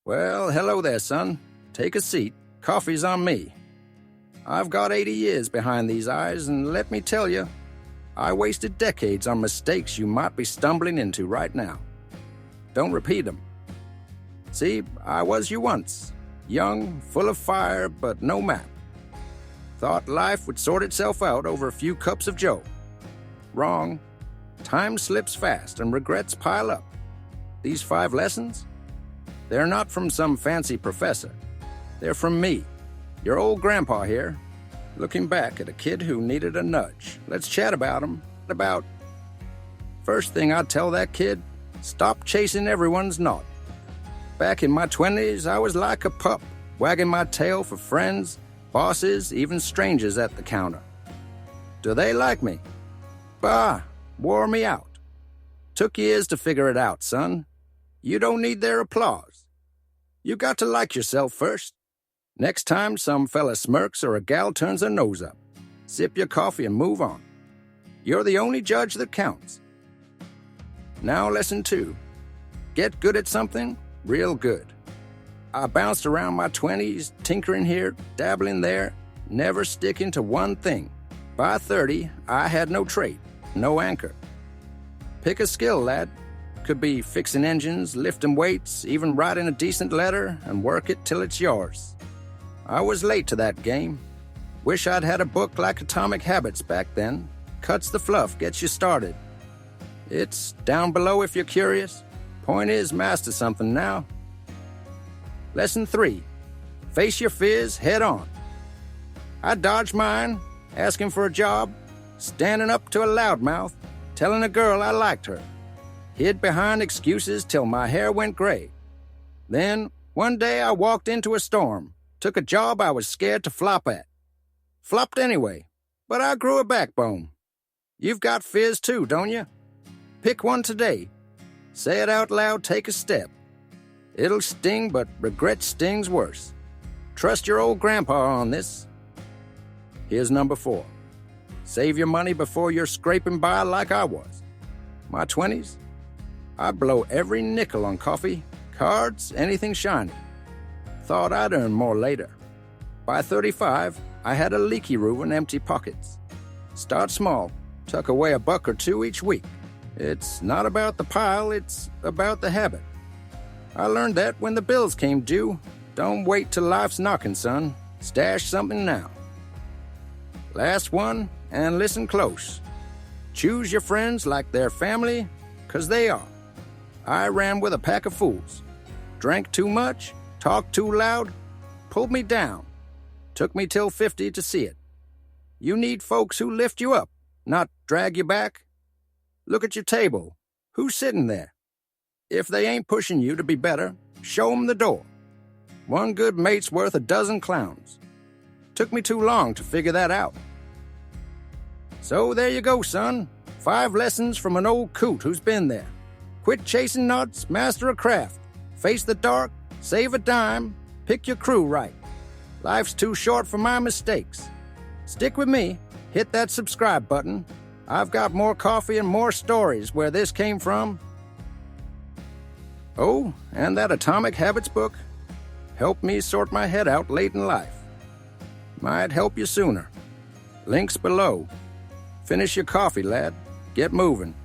Well, hello there, son. Take a seat. Coffee's on me. I've got 80 years behind these eyes, and let me tell you, I wasted decades on mistakes you might be stumbling into right now. Don't repeat them. See, I was you once, young, full of fire, but no map. Thought life would sort itself out over a few cups of joe. Wrong. Time slips fast and regrets pile up. These 5 lessons? They're not from some fancy professor. They're from me, your old grandpa here, looking back at a kid who needed a nudge. Let's chat about him. First thing I'd tell that kid, stop chasing everyone's knot. Back in my 20s, I was like a pup, wagging my tail for friends, bosses, even strangers at the counter. Do they like me? Bah, wore me out. Took years to figure it out, son. You don't need their applause. You got to like yourself first. Next time some fella smirks or a gal turns her nose up, sip your coffee and move on. You're the only judge that counts. Now lesson 2. Get good at something, real good. I bounced around my 20s, tinkering here, dabbling there, never sticking to one thing. By 30, I had no trade, no anchor. Pick a skill, lad. Could be fixing engines, lifting weights, even writing a decent letter, and work it till it's yours. I was late to that game. Wish I'd had a book like Atomic Habits back then. Cuts the fluff, gets you started. It's down below if you're curious. Point is, master something now. Lesson 3. Face your fears head on. I dodged mine, asking for a job, standing up to a loudmouth, telling a girl I liked her. Hid behind excuses till my hair went gray. Then, one day I walked into a storm, took a job I was scared to flop at. Flopped anyway, but I grew a backbone. You've got fears too, don't you? Pick one today. Say it out loud, take a step. It'll sting, but regret stings worse. Trust your old grandpa on this. Here's number 4. Save your money before you're scraping by like I was. My 20s? I'd blow every nickel on coffee, cards, anything shiny. Thought I'd earn more later. By 35, I had a leaky roof and empty pockets. Start small, tuck away $1 or $2 each week. It's not about the pile, it's about the habit. I learned that when the bills came due. Don't wait till life's knocking, son. Stash something now. Last one, and listen close. Choose your friends like they're family, 'cause they are. I ran with a pack of fools. Drank too much, talked too loud, pulled me down. Took me till 50 to see it. You need folks who lift you up, not drag you back. Look at your table. Who's sitting there? If they ain't pushing you to be better, show 'em the door. One good mate's worth a dozen clowns. Took me too long to figure that out. So there you go, son. 5 lessons from an old coot who's been there. Quit chasing nuts, master a craft. Face the dark, save a dime, pick your crew right. Life's too short for my mistakes. Stick with me, hit that subscribe button. I've got more coffee and more stories where this came from. Oh, and that Atomic Habits book helped me sort my head out late in life. Might help you sooner. Links below. Finish your coffee, lad. Get moving.